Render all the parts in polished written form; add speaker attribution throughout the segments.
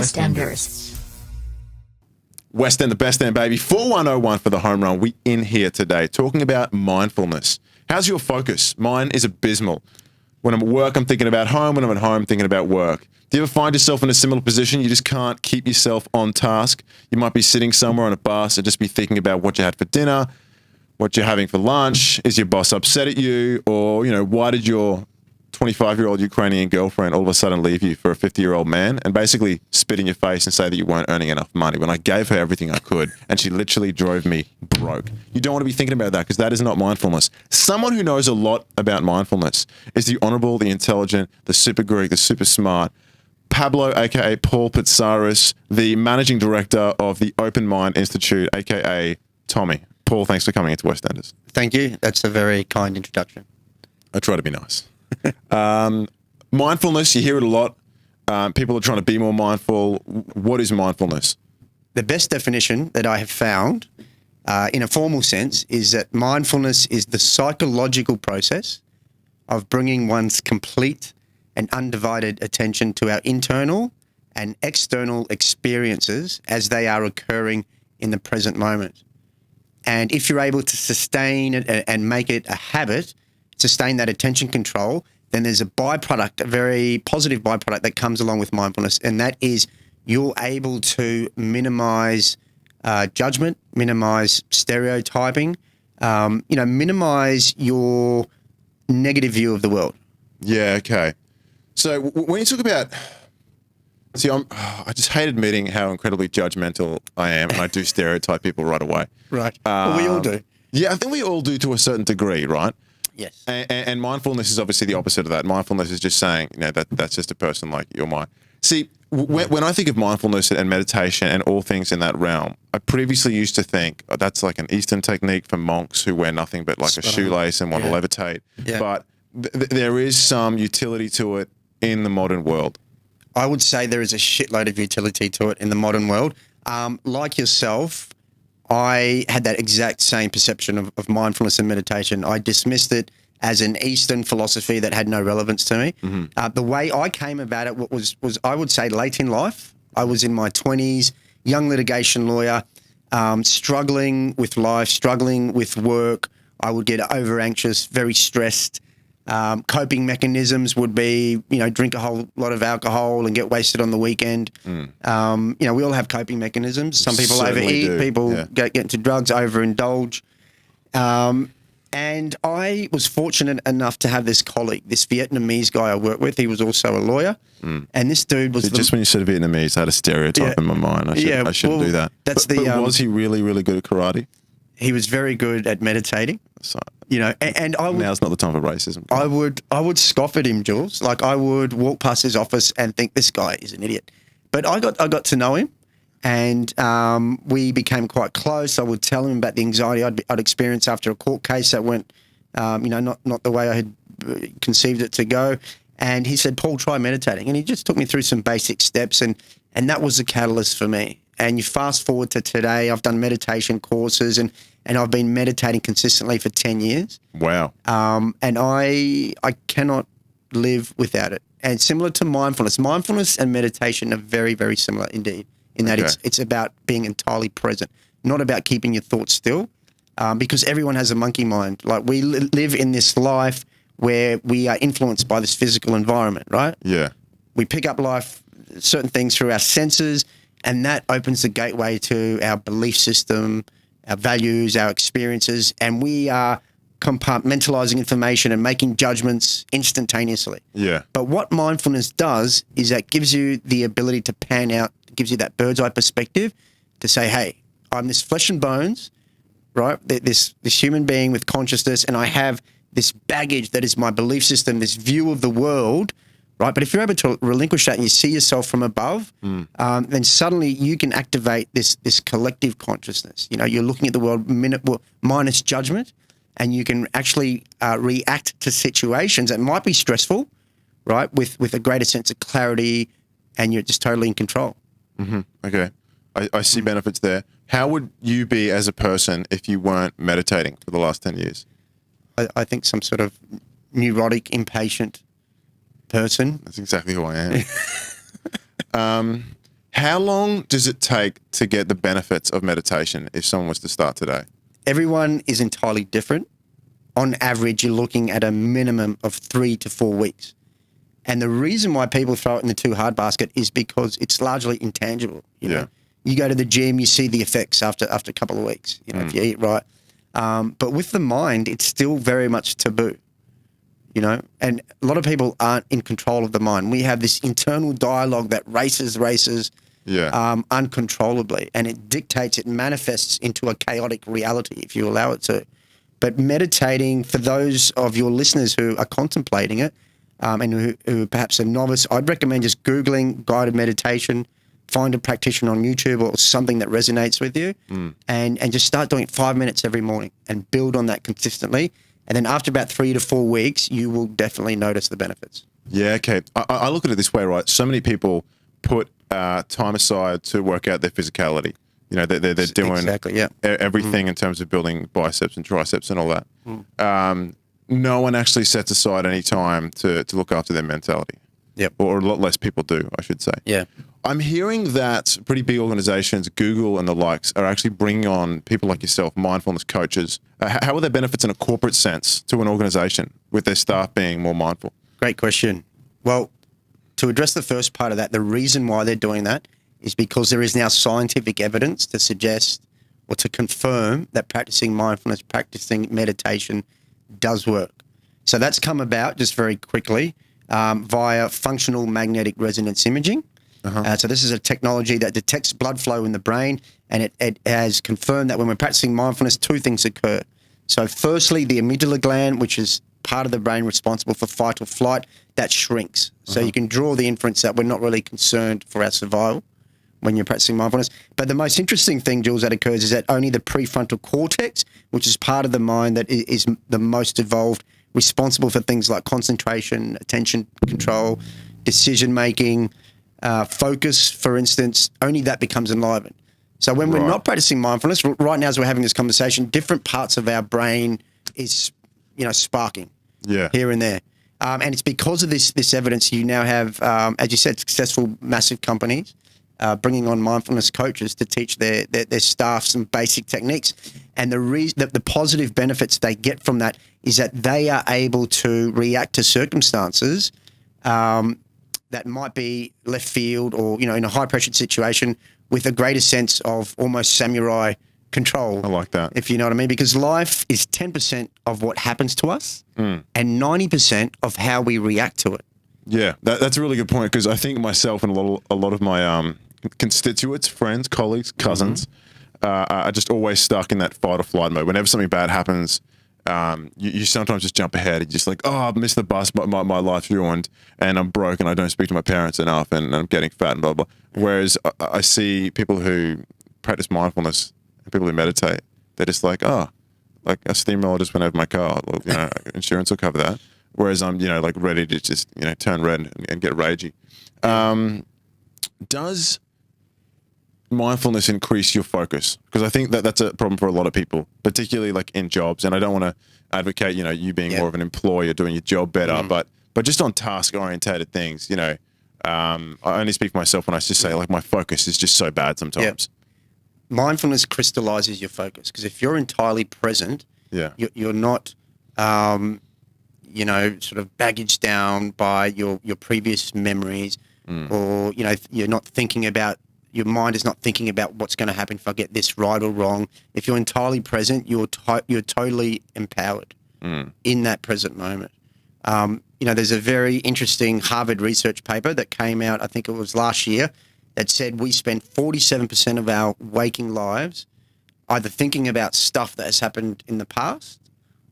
Speaker 1: West Enders.
Speaker 2: West End, the best end, baby. 4101 for the home run. We in here today talking about mindfulness. How's your focus? Mine is abysmal. When I'm at work, I'm thinking about home. When I'm at home, I'm thinking about work. Do you ever find yourself in a similar position? You just can't keep yourself on task. You might be sitting somewhere on a bus and just be thinking about what you had for dinner, what you're having for lunch. Is your boss upset at you? Or, why did your 25-year-old Ukrainian girlfriend all of a sudden leave you for a 50-year-old man and basically spit in your face and say that you weren't earning enough money when I gave her everything I could and she literally drove me broke? You don't want to be thinking about that because that is not mindfulness. Someone who knows a lot about mindfulness is the honorable, the intelligent, the super Greek, the super smart Pablo, aka Paul Pitsaras, the managing director of the Open Mind Institute, aka Tommy. Paul, thanks for coming into West Enders.
Speaker 3: Thank you. That's a very kind introduction.
Speaker 2: I try to be nice. Mindfulness, you hear it a lot. People are trying to be more mindful. What is mindfulness?
Speaker 3: The best definition that I have found in a formal sense is that mindfulness is the psychological process of bringing one's complete and undivided attention to our internal and external experiences as they are occurring in the present moment. And if you're able to sustain it and make it a habit, sustain that attention control, then there's a byproduct, a very positive byproduct that comes along with mindfulness, and that is you're able to minimize judgment, minimize stereotyping, minimize your negative view of the world.
Speaker 2: Yeah, okay. So when you talk about, I just hate admitting how incredibly judgmental I am, and I do stereotype people right away.
Speaker 3: Right. Well, we all do.
Speaker 2: Yeah, I think we all do to a certain degree, right?
Speaker 3: Yes.
Speaker 2: And mindfulness is obviously the opposite of that. Mindfulness is just saying, that's just a person like you're mine. See, when I think of mindfulness and meditation and all things in that realm, I previously used to think that's like an Eastern technique for monks who wear nothing but like a shoelace and want to levitate. Yeah. But there is some utility to it in the modern world.
Speaker 3: I would say there is a shitload of utility to it in the modern world. Like yourself, I had that exact same perception of mindfulness and meditation. I dismissed it as an Eastern philosophy that had no relevance to me. Mm-hmm. The way I came about it was I would say late in life. I was in my 20s, young litigation lawyer, struggling with life, struggling with work. I would get over anxious, very stressed. Coping mechanisms would be, drink a whole lot of alcohol and get wasted on the weekend. We all have coping mechanisms. Some people overeat, people get into drugs, overindulge. And I was fortunate enough to have this colleague, this Vietnamese guy I worked with. He was also a lawyer. And this dude was...
Speaker 2: Just when you said Vietnamese, I had a stereotype in my mind. I shouldn't do that. But was he really, really good at karate?
Speaker 3: He was very good at meditating.
Speaker 2: So,
Speaker 3: and I would,
Speaker 2: now's not the time for racism.
Speaker 3: I would scoff at him, Jules. Like I would walk past his office and think this guy is an idiot. But I got to know him, and we became quite close. I would tell him about the anxiety I'd experienced after a court case that went, not the way I had conceived it to go. And he said, "Paul, try meditating." And he just took me through some basic steps, and that was the catalyst for me. And you fast forward to today, I've done meditation courses and I've been meditating consistently for 10 years.
Speaker 2: Wow.
Speaker 3: And I cannot live without it. And similar to mindfulness and meditation are very, very similar indeed, in that it's about being entirely present, not about keeping your thoughts still, because everyone has a monkey mind. Like we live in this life where we are influenced by this physical environment, right?
Speaker 2: Yeah.
Speaker 3: We pick up certain things through our senses, and that opens the gateway to our belief system, our values, our experiences, and we are compartmentalizing information and making judgments instantaneously.
Speaker 2: Yeah.
Speaker 3: But what mindfulness does is that gives you the ability to pan out, gives you that bird's eye perspective to say, hey, I'm this flesh and bones, right? This human being with consciousness, and I have this baggage that is my belief system, this view of the world, right? But if you're able to relinquish that and you see yourself from above, then suddenly you can activate this collective consciousness. You're looking at the world minus judgment, and you can actually react to situations that might be stressful, right? With a greater sense of clarity, and you're just totally in control.
Speaker 2: Mm-hmm. Okay. I see benefits there. How would you be as a person if you weren't meditating for the last 10 years?
Speaker 3: I think some sort of neurotic, impatient person.
Speaker 2: That's exactly who I am. How long does it take to get the benefits of meditation if someone was to start today?
Speaker 3: Everyone is entirely different. On average, you're looking at a minimum of 3 to 4 weeks. And the reason why people throw it in the too hard basket is because it's largely intangible. You know? You go to the gym, you see the effects after a couple of weeks, if you eat right. But with the mind, it's still very much taboo, and a lot of people aren't in control of the mind. We have this internal dialogue that races uncontrollably, and it dictates, it manifests into a chaotic reality if you allow it to. But meditating, for those of your listeners who are contemplating it, and who perhaps are novice, I'd recommend just Googling guided meditation, find a practitioner on YouTube or something that resonates with you, and just start doing it 5 minutes every morning and build on that consistently. And then after about 3 to 4 weeks, you will definitely notice the benefits.
Speaker 2: Yeah, okay. I look at it this way, right? So many people put time aside to work out their physicality. They're doing everything in terms of building biceps and triceps and all that. No one actually sets aside any time to look after their mentality.
Speaker 3: Yep.
Speaker 2: Or a lot less people do, I should say.
Speaker 3: Yeah.
Speaker 2: I'm hearing that pretty big organizations, Google and the likes, are actually bringing on people like yourself, mindfulness coaches. How are there benefits in a corporate sense to an organization with their staff being more mindful?
Speaker 3: Great question. Well, to address the first part of that, the reason why they're doing that is because there is now scientific evidence to suggest or to confirm that practicing mindfulness, practicing meditation does work. So that's come about just very quickly via functional magnetic resonance imaging. So this is a technology that detects blood flow in the brain, and it has confirmed that when we're practicing mindfulness, 2 things occur. So firstly, the amygdala gland, which is part of the brain responsible for fight or flight, that shrinks. So you can draw the inference that we're not really concerned for our survival when you're practicing mindfulness. But the most interesting thing, Jules, that occurs is that only the prefrontal cortex, which is part of the mind that is the most evolved, responsible for things like concentration, attention control, decision-making, focus, for instance, only that becomes enlivened. So when we're not practicing mindfulness, right now as we're having this conversation, different parts of our brain is, sparking here and there. And it's because of this evidence you now have, as you said, successful massive companies bringing on mindfulness coaches to teach their staff some basic techniques. And the positive benefits they get from that is that they are able to react to circumstances that might be left field or, in a high-pressured situation with a greater sense of almost samurai control.
Speaker 2: I like that.
Speaker 3: If you know what I mean. Because life is 10% of what happens to us and 90% of how we react to it.
Speaker 2: Yeah, that's a really good point, because I think myself and a lot of my constituents, friends, colleagues, cousins are just always stuck in that fight or flight mode. Whenever something bad happens, you sometimes just jump ahead. You're just like, I've missed the bus, my life's ruined, and I'm broke, and I don't speak to my parents enough, and I'm getting fat, and blah, blah. Whereas I see people who practice mindfulness and people who meditate, they're just like, like a steamroller just went over my car. Well, insurance will cover that. Whereas I'm, like ready to just, turn red and get ragey. Does mindfulness increase your focus? Because I think that's a problem for a lot of people, particularly like in jobs. And I don't want to advocate, you being more of an employer, doing your job better, but just on task orientated things, I only speak for myself when I just say like my focus is just so bad sometimes.
Speaker 3: Mindfulness crystallizes your focus, because if you're entirely present, you're not, sort of baggaged down by your previous memories, or, you're not thinking about, your mind is not thinking about what's going to happen if I get this right or wrong. If you're entirely present, you're totally empowered in that present moment. There's a very interesting Harvard research paper that came out, I think it was last year, that said we spend 47% of our waking lives either thinking about stuff that has happened in the past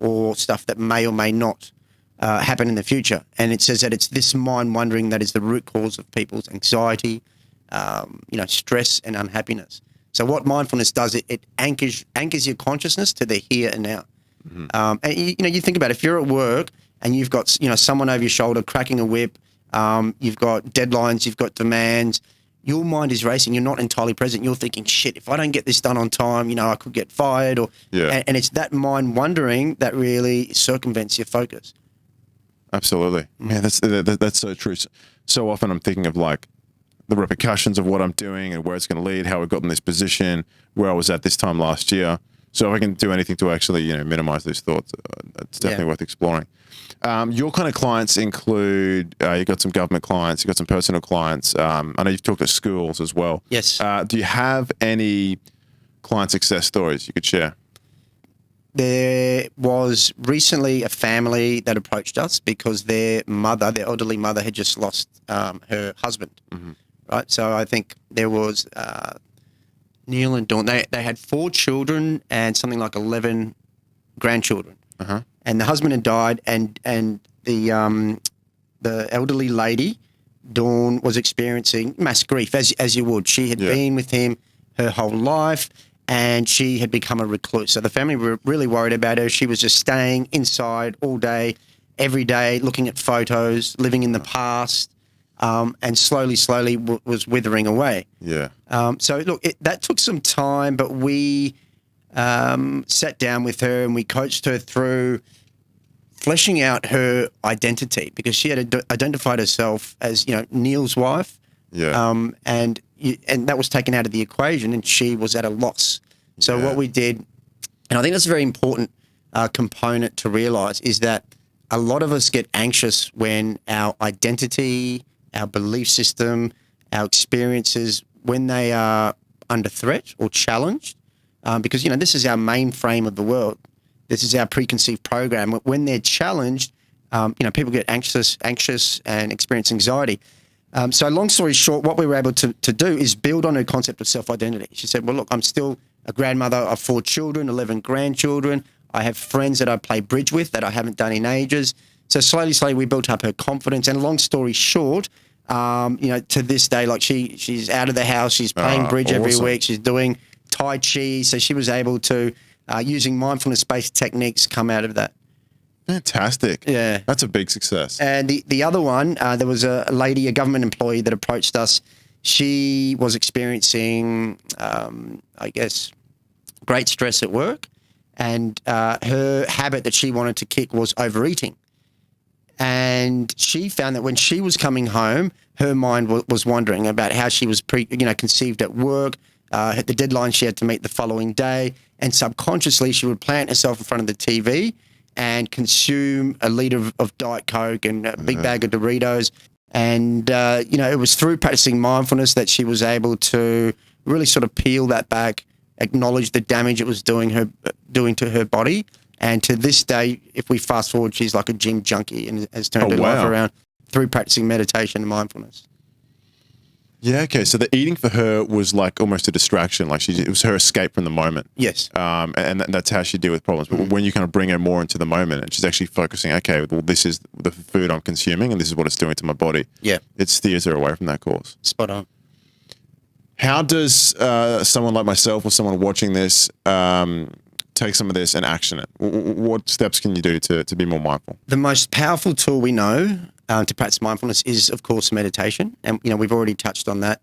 Speaker 3: or stuff that may or may not happen in the future. And it says that it's this mind wandering that is the root cause of people's anxiety, stress and unhappiness. So what mindfulness does, it anchors your consciousness to the here and now. And you think about it, if you're at work and you've got someone over your shoulder cracking a whip, you've got deadlines, you've got demands, your mind is racing. You're not entirely present. You're thinking, shit, if I don't get this done on time, I could get fired. And it's that mind wandering that really circumvents your focus.
Speaker 2: Absolutely. Man, that's so true. So often I'm thinking of like, the repercussions of what I'm doing and where it's going to lead, how I got in this position, where I was at this time last year. So if I can do anything to actually, minimize those thoughts, it's definitely worth exploring. Your kind of clients include, you've got some government clients, you've got some personal clients. I know you've talked to schools as well.
Speaker 3: Yes.
Speaker 2: Do you have any client success stories you could share?
Speaker 3: There was recently a family that approached us because their elderly mother, had just lost her husband. Mm-hmm. Right. So I think there was Neil and Dawn. They had 4 children and something like 11 grandchildren. Uh-huh. And the husband had died, and the elderly lady, Dawn, was experiencing mass grief, as you would. She had been with him her whole life, and she had become a recluse. So the family were really worried about her. She was just staying inside all day, every day, looking at photos, living in the past, and slowly was withering away.
Speaker 2: Yeah.
Speaker 3: So look, that took some time, but we sat down with her and we coached her through fleshing out her identity, because she had identified herself as, Neil's wife.
Speaker 2: Yeah.
Speaker 3: And that was taken out of the equation, and she was at a loss. So what we did, and I think that's a very important component to realize, is that a lot of us get anxious when our identity, our belief system, our experiences, when they are under threat or challenged, because, this is our main frame of the world. This is our preconceived program. When they're challenged, people get anxious and experience anxiety. So long story short, what we were able to do is build on her concept of self-identity. She said, well, look, I'm still a grandmother of 4 children, 11 grandchildren. I have friends that I play bridge with that I haven't done in ages. So slowly, we built up her confidence. And long story short, to this day, like she's out of the house, she's playing bridge every week, she's doing Tai Chi. So she was able to, using mindfulness-based techniques, come out of that.
Speaker 2: Fantastic.
Speaker 3: Yeah.
Speaker 2: That's a big success.
Speaker 3: And the other one, there was a lady, a government employee that approached us. She was experiencing, great stress at work. And her habit that she wanted to kick was overeating. And she found that when she was coming home, her mind was wandering about how she was conceived at work, the deadline she had to meet the following day. And subconsciously, she would plant herself in front of the TV and consume a liter of Diet Coke and a big bag of Doritos. And, it was through practicing mindfulness that she was able to really sort of peel that back, acknowledge the damage it was doing to her body. And to this day, if we fast forward, she's like a gym junkie and has turned her life around through practicing meditation and mindfulness.
Speaker 2: Yeah, okay. So the eating for her was like almost a distraction. Like it was her escape from the moment.
Speaker 3: Yes.
Speaker 2: And that's how she deal with problems. But when you kind of bring her more into the moment and she's actually focusing, okay, well, this is the food I'm consuming and this is what it's doing to my body.
Speaker 3: Yeah.
Speaker 2: It steers her away from that course.
Speaker 3: Spot on.
Speaker 2: How does someone like myself or someone watching this take some of this and action it? What steps can you do to be more mindful?
Speaker 3: The most powerful tool we know to practice mindfulness is, of course, meditation. And, we've already touched on that.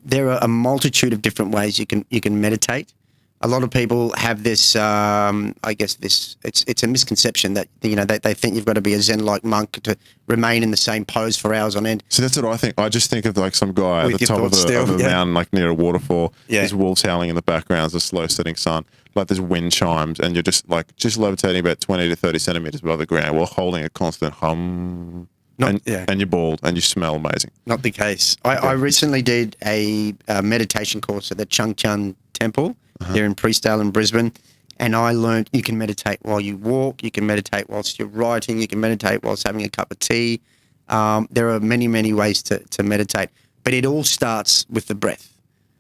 Speaker 3: There are a multitude of different ways you can meditate. A lot of people have this, it's a misconception that, they think you've got to be a Zen-like monk to remain in the same pose for hours on end.
Speaker 2: So that's what I think. I just think of like some guy at the top of a mountain, like near a waterfall. Yeah. There's wolves howling in the background, there's a slow setting sun, like there's wind chimes, and you're just levitating about 20 to 30 centimeters above the ground while holding a constant hum. And you're bald and you smell amazing.
Speaker 3: Not the case. I recently did a meditation course at the Chung Chun Temple here in Priestdale in Brisbane, and I learned you can meditate while you walk, you can meditate whilst you're writing, you can meditate whilst having a cup of tea. There are many, many ways to meditate, but it all starts with the breath.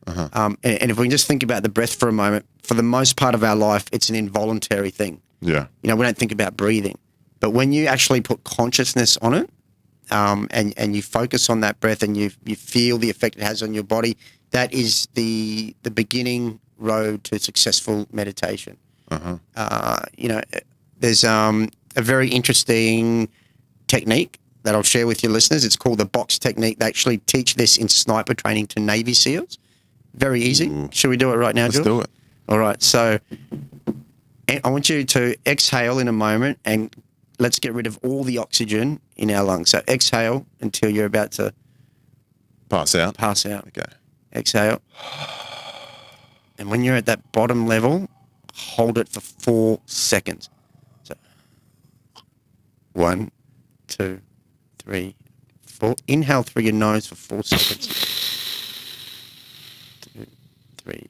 Speaker 3: And if we can just think about the breath for a moment, for the most part of our life, it's an involuntary thing.
Speaker 2: Yeah.
Speaker 3: We don't think about breathing. But when you actually put consciousness on it, and you focus on that breath and you feel the effect it has on your body, that is the beginning road to successful meditation. There's a very interesting technique that I'll share with your listeners. It's called the box technique. They actually teach this in sniper training to Navy SEALs. Very easy. Ooh. Should we do it right now, Jules?
Speaker 2: Let's do it.
Speaker 3: All right. So I want you to exhale in a moment and let's get rid of all the oxygen in our lungs. So exhale until you're about to
Speaker 2: Pass out.
Speaker 3: Pass out.
Speaker 2: Okay.
Speaker 3: Exhale. And when you're at that bottom level, hold it for 4 seconds. So 1, 2, 3, 4. Inhale through your nose for 4 seconds. 2, 3,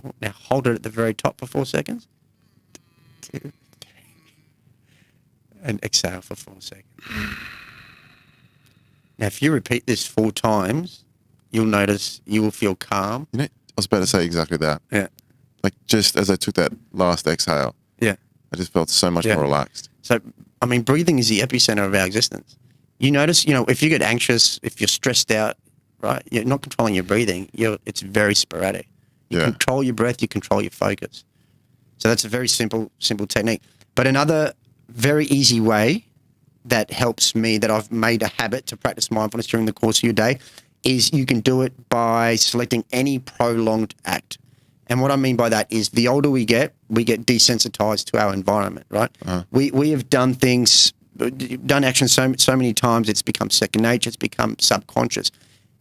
Speaker 3: 4. Now hold it at the very top for 4 seconds. 2, 3. And exhale for 4 seconds. Now, if you repeat this 4 times, you'll notice you will feel calm.
Speaker 2: You know, I was about to say exactly that.
Speaker 3: Yeah.
Speaker 2: Like just as I took that last exhale,
Speaker 3: Yeah.
Speaker 2: I just felt so much more relaxed.
Speaker 3: So, I mean, breathing is the epicenter of our existence. You notice, if you get anxious, if you're stressed out, right, you're not controlling your breathing. It's very sporadic. You control your breath, you control your focus. So that's a very simple technique. But another very easy way that helps me, that I've made a habit to practice mindfulness during the course of your day, is you can do it by selecting any prolonged act. And what I mean by that is the older we get desensitized to our environment, right? Uh-huh. We have done actions so many times, it's become second nature, it's become subconscious.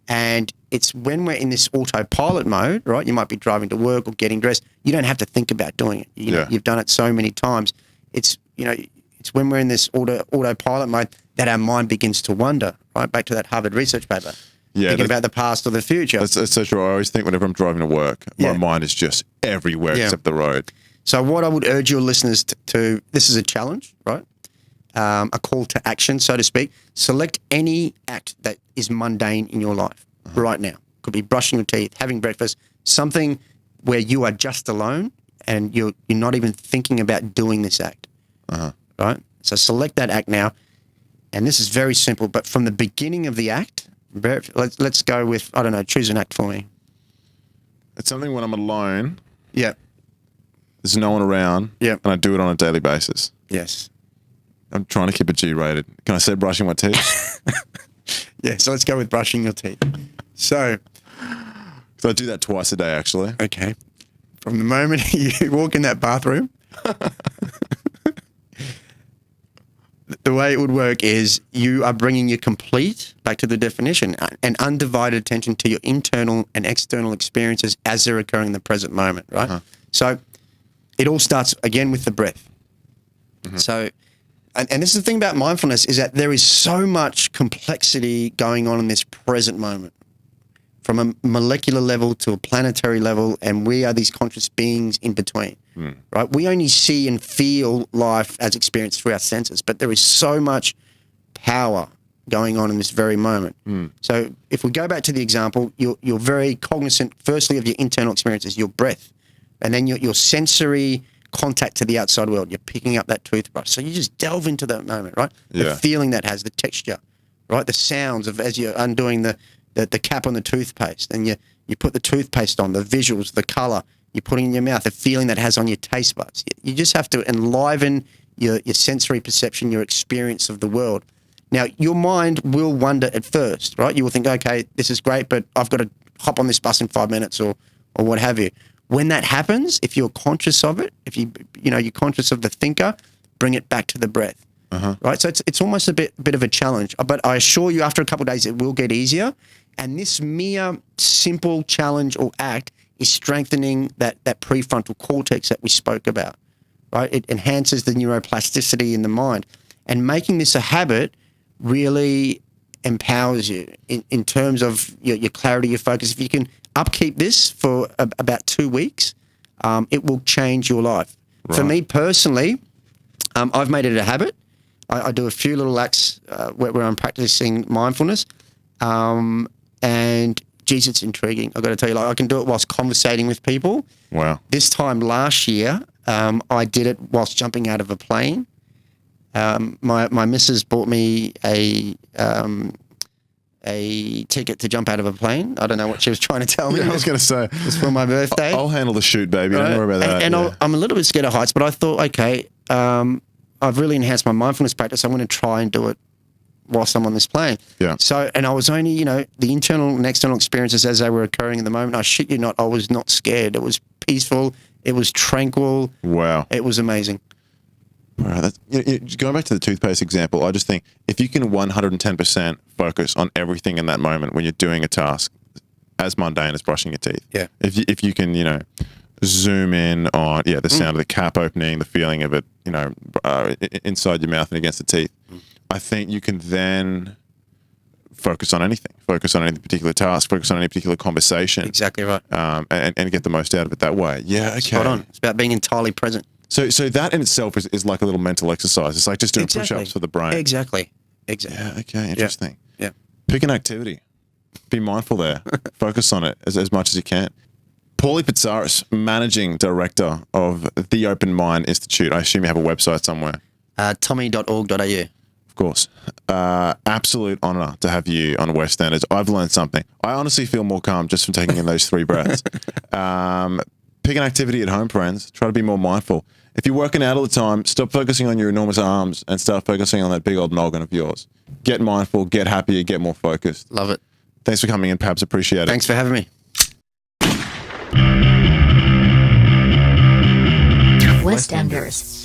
Speaker 3: And it's when we're in this autopilot mode, right? You might be driving to work or getting dressed. You don't have to think about doing it. You've done it so many times. It's when we're in this autopilot mode that our mind begins to wander, right? Back to that Harvard research paper.
Speaker 2: Yeah,
Speaker 3: thinking about the past or the future.
Speaker 2: That's so true. I always think whenever I'm driving to work, my mind is just everywhere except the road.
Speaker 3: So what I would urge your listeners to this is a challenge, right? A call to action, so to speak. Select any act that is mundane in your life right now. Could be brushing your teeth, having breakfast, something where you are just alone and you're not even thinking about doing this act, right? So select that act now. And this is very simple, but from the beginning of the act, let's go with, I don't know, choose an act for me.
Speaker 2: It's something when I'm alone.
Speaker 3: Yeah.
Speaker 2: There's no one around.
Speaker 3: Yeah.
Speaker 2: And I do it on a daily basis.
Speaker 3: Yes.
Speaker 2: I'm trying to keep it G-rated. Can I say brushing my teeth?
Speaker 3: Yeah, so let's go with brushing your teeth. So
Speaker 2: I do that twice a day, actually.
Speaker 3: Okay. From the moment you walk in that bathroom, the way it would work is you are bringing your complete, back to the definition, an undivided attention to your internal and external experiences as they're occurring in the present moment, right? Uh-huh. So it all starts, again, with the breath. Mm-hmm. So, and this is the thing about mindfulness, is that there is so much complexity going on in this present moment, from a molecular level to a planetary level, and we are these conscious beings in between, right? We only see and feel life as experienced through our senses, but there is so much power going on in this very moment. So if we go back to the example, you're very cognizant, firstly, of your internal experiences, your breath, and then your sensory contact to the outside world. You're picking up that toothbrush. So you just delve into that moment, right? The feeling that has, the texture, right? The sounds of as you're undoing the cap on the toothpaste, and you put the toothpaste on, the visuals, the color, you put it in your mouth, the feeling that has on your taste buds. You just have to enliven your sensory perception, your experience of the world. Now, your mind will wander at first, right? You will think, okay, this is great, but I've got to hop on this bus in 5 minutes or what have you. When that happens, if you're conscious of it, if you're conscious of the thinker, bring it back to the breath. Right? So it's almost a bit of a challenge, but I assure you after a couple of days, it will get easier. And this mere simple challenge or act is strengthening that prefrontal cortex that we spoke about, right? It enhances the neuroplasticity in the mind, and making this a habit really empowers you in terms of your clarity, your focus. If you can upkeep this for about 2 weeks, it will change your life. Right. For me personally, I've made it a habit. I do a few little acts where I'm practicing mindfulness, and geez, it's intriguing. I've got to tell you, I can do it whilst conversating with people.
Speaker 2: Wow. This
Speaker 3: time last year, I did it whilst jumping out of a plane. My missus bought me a ticket to jump out of a plane. I don't know what she was trying to tell me.
Speaker 2: Yeah, I was going to say.
Speaker 3: It's for my birthday.
Speaker 2: I'll handle the shoot, baby. Don't worry about that.
Speaker 3: And I'm a little bit scared of heights, but I thought, okay, I've really enhanced my mindfulness practice. I'm going to try and do it whilst I'm on this plane.
Speaker 2: Yeah.
Speaker 3: So, and I was only, the internal and external experiences as they were occurring in the moment, I shit you not, I was not scared. It was peaceful. It was tranquil.
Speaker 2: Wow.
Speaker 3: It was amazing.
Speaker 2: Right, going back to the toothpaste example, I just think if you can 110% focus on everything in that moment when you're doing a task as mundane as brushing your teeth.
Speaker 3: Yeah.
Speaker 2: If you can, zoom in on, the sound of the cap opening, the feeling of it, inside your mouth and against the teeth, I think you can then focus on anything, focus on any particular task, focus on any particular conversation.
Speaker 3: Exactly right.
Speaker 2: And get the most out of it that way. Yeah, okay.
Speaker 3: Spot on. It's about being entirely present.
Speaker 2: So that in itself is like a little mental exercise. It's like just doing push-ups for the brain.
Speaker 3: Exactly.
Speaker 2: Yeah, okay, interesting.
Speaker 3: Yeah.
Speaker 2: Pick an activity. Be mindful there. Focus on it as much as you can. Paul Pitsaras, Managing Director of the Open Mind Institute. I assume you have a website somewhere.
Speaker 3: Tommy.org.au.
Speaker 2: Of course. Absolute honour to have you on West Standards. I've learned something. I honestly feel more calm just from taking in those 3 breaths. Pick an activity at home, friends. Try to be more mindful. If you're working out all the time, stop focusing on your enormous arms and start focusing on that big old noggin of yours. Get mindful, get happier, get more focused.
Speaker 3: Love it.
Speaker 2: Thanks for coming in, Pabs. Appreciate it.
Speaker 3: Thanks for having me.
Speaker 1: West Enders.